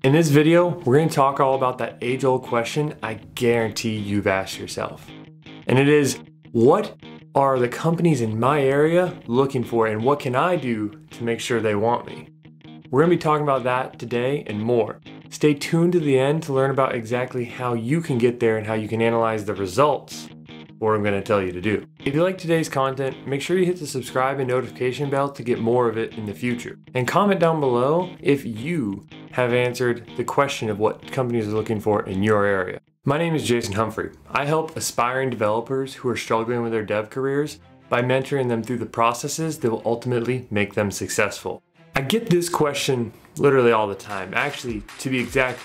In this video, we're going to talk all about that age-old question I guarantee you've asked yourself. And it is, what are the companies in my area looking for, and what can I do to make sure they want me? We're going to be talking about that today and more. Stay tuned to the end to learn about exactly how you can get there and how you can analyze the results, what I'm going to tell you to do. If you like today's content, make sure you hit the subscribe and notification bell to get more of it in the future. And comment down below if you have answered the question of what companies are looking for in your area. My name is Jason Humphrey. I help aspiring developers who are struggling with their dev careers by mentoring them through the processes that will ultimately make them successful. I get this question literally all the time. Actually, to be exact,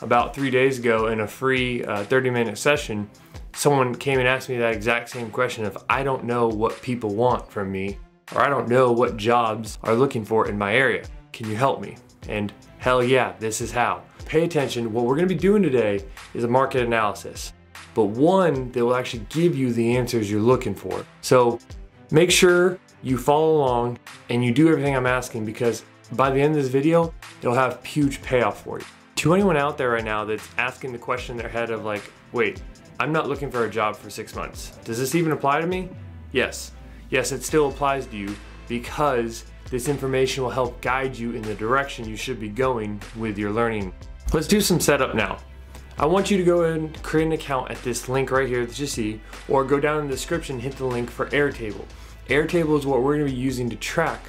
about 3 days ago in a free 30-minute session, someone came and asked me that exact same question of, I don't know what people want from me, or I don't know what jobs are looking for in my area. Can you help me? And hell yeah, this is how. Pay attention. What we're going to be doing today is a market analysis, but one that will actually give you the answers you're looking for. So make sure you follow along and you do everything I'm asking, because by the end of this video, it'll have huge payoff for you. To anyone out there right now that's asking the question in their head of like, wait, I'm not looking for a job for 6 months. Does this even apply to me? Yes. Yes, it still applies to you, because this information will help guide you in the direction you should be going with your learning. Let's do some setup now. I want you to go ahead and create an account at this link right here that you see, or go down in the description, hit the link for Airtable. Airtable is what we're going to be using to track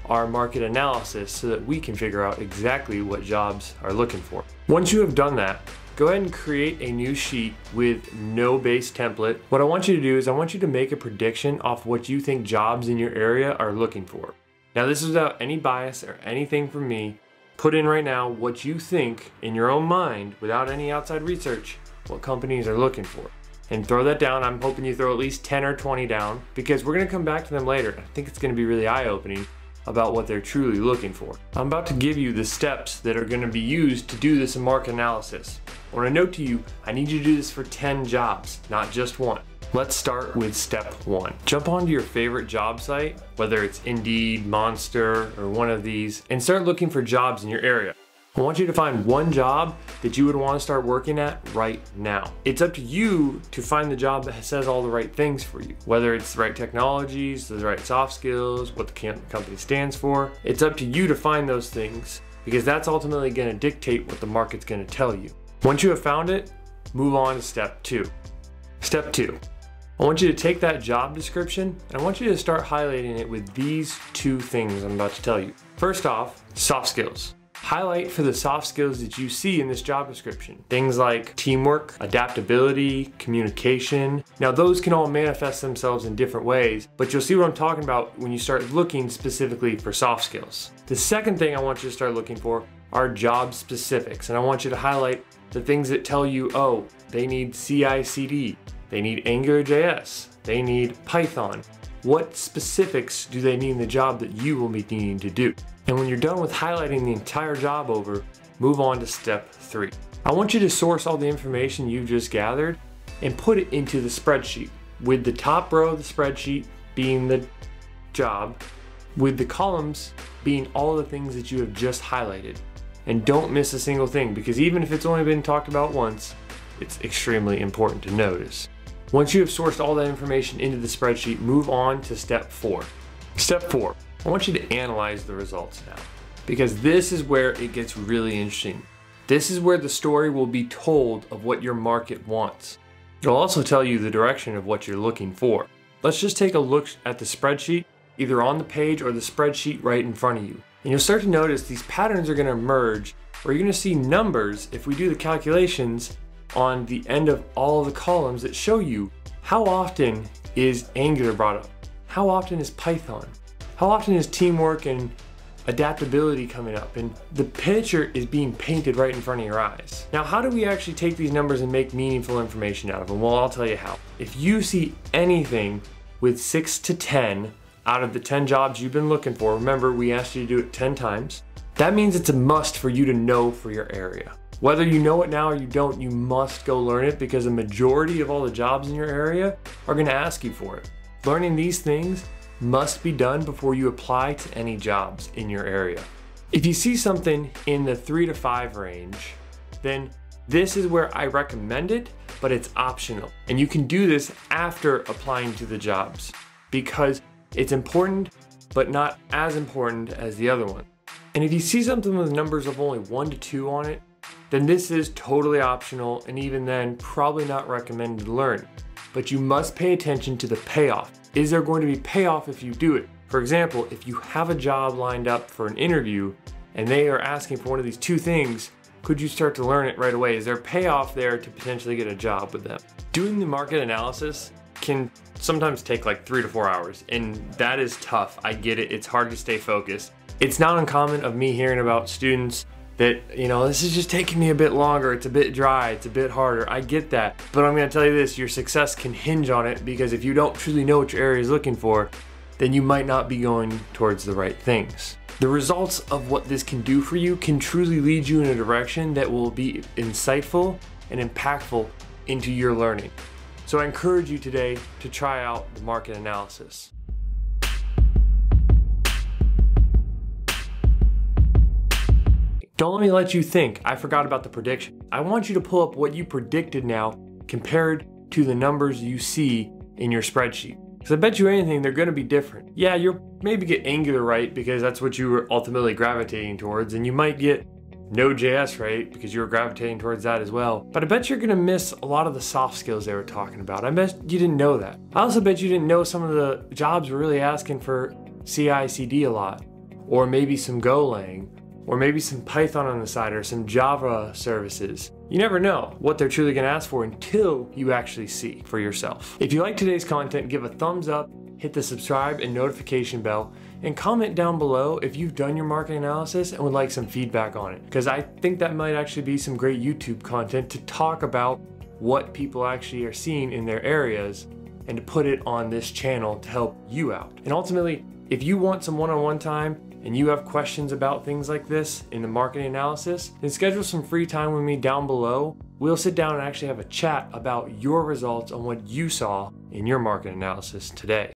our market analysis so that we can figure out exactly what jobs are looking for. Once you have done that, go ahead and create a new sheet with no base template. What I want you to do is I want you to make a prediction off what you think jobs in your area are looking for. Now this is without any bias or anything from me. Put in right now what you think in your own mind without any outside research, what companies are looking for. And throw that down. I'm hoping you throw at least 10 or 20 down, because we're gonna come back to them later. I think it's gonna be really eye-opening about what they're truly looking for. I'm about to give you the steps that are gonna be used to do this in market analysis. I wanna note to you, I need you to do this for 10 jobs, not just one. Let's start with step 1. Jump onto your favorite job site, whether it's Indeed, Monster, or one of these, and start looking for jobs in your area. I want you to find one job that you would want to start working at right now. It's up to you to find the job that says all the right things for you, whether it's the right technologies, the right soft skills, what the company stands for. It's up to you to find those things, because that's ultimately going to dictate what the market's going to tell you. Once you have found it, move on to step 2. Step 2. I want you to take that job description and I want you to start highlighting it with these 2 things I'm about to tell you. First off, soft skills. Highlight for the soft skills that you see in this job description. Things like teamwork, adaptability, communication. Now those can all manifest themselves in different ways, but you'll see what I'm talking about when you start looking specifically for soft skills. The second thing I want you to start looking for are job specifics, and I want you to highlight the things that tell you, oh, they need CI/CD, they need AngularJS, they need Python. What specifics do they need in the job that you will be needing to do? And when you're done with highlighting the entire job over, move on to step 3. I want you to source all the information you've just gathered and put it into the spreadsheet, with the top row of the spreadsheet being the job, with the columns being all the things that you have just highlighted. And don't miss a single thing, because even if it's only been talked about once, it's extremely important to notice. Once you have sourced all that information into the spreadsheet, move on to step 4. Step 4, I want you to analyze the results now, because this is where it gets really interesting. This is where the story will be told of what your market wants. It'll also tell you the direction of what you're looking for. Let's just take a look at the spreadsheet, either on the page or the spreadsheet right in front of you. And you'll start to notice these patterns are going to emerge, where you're going to see numbers, if we do the calculations, on the end of all of the columns that show you how often is Angular brought up, how often is Python, how often is teamwork and adaptability coming up, and the picture is being painted right in front of your eyes. Now, how do we actually take these numbers and make meaningful information out of them? Well, I'll tell you how. If you see anything with 6 to 10 out of the 10 jobs you've been looking for, remember we asked you to do it 10 times, that means it's a must for you to know for your area. Whether you know it now or you don't, you must go learn it, because a majority of all the jobs in your area are going to ask you for it. Learning these things must be done before you apply to any jobs in your area. If you see something in the 3 to 5 range, then this is where I recommend it, but it's optional. And you can do this after applying to the jobs because it's important, but not as important as the other one. And if you see something with numbers of only 1 to 2 on it, then this is totally optional, and even then, probably not recommended to learn. But you must pay attention to the payoff. Is there going to be payoff if you do it? For example, if you have a job lined up for an interview and they are asking for one of these 2 things, could you start to learn it right away? Is there payoff there to potentially get a job with them? Doing the market analysis can sometimes take like 3 to 4 hours, and that is tough. I get it, it's hard to stay focused. It's not uncommon of me hearing about students that, this is just taking me a bit longer, it's a bit dry, it's a bit harder. I get that, but I'm gonna tell you this, your success can hinge on it, because if you don't truly know what your area is looking for, then you might not be going towards the right things. The results of what this can do for you can truly lead you in a direction that will be insightful and impactful into your learning. So I encourage you today to try out the market analysis. Don't let me let you think, I forgot about the prediction. I want you to pull up what you predicted now compared to the numbers you see in your spreadsheet. Because I bet you anything, they're gonna be different. Yeah, you'll maybe get Angular right because that's what you were ultimately gravitating towards, and you might get Node.js right because you were gravitating towards that as well. But I bet you're gonna miss a lot of the soft skills they were talking about. I bet you didn't know that. I also bet you didn't know some of the jobs were really asking for CI/CD a lot, or maybe some Golang, or maybe some Python on the side, or some Java services. You never know what they're truly gonna ask for until you actually see for yourself. If you like today's content, give a thumbs up, hit the subscribe and notification bell, and comment down below if you've done your market analysis and would like some feedback on it. Because I think that might actually be some great YouTube content to talk about what people actually are seeing in their areas and to put it on this channel to help you out. And ultimately, if you want some one-on-one time and you have questions about things like this in the marketing analysis, then schedule some free time with me down below. We'll sit down and actually have a chat about your results on what you saw in your market analysis today.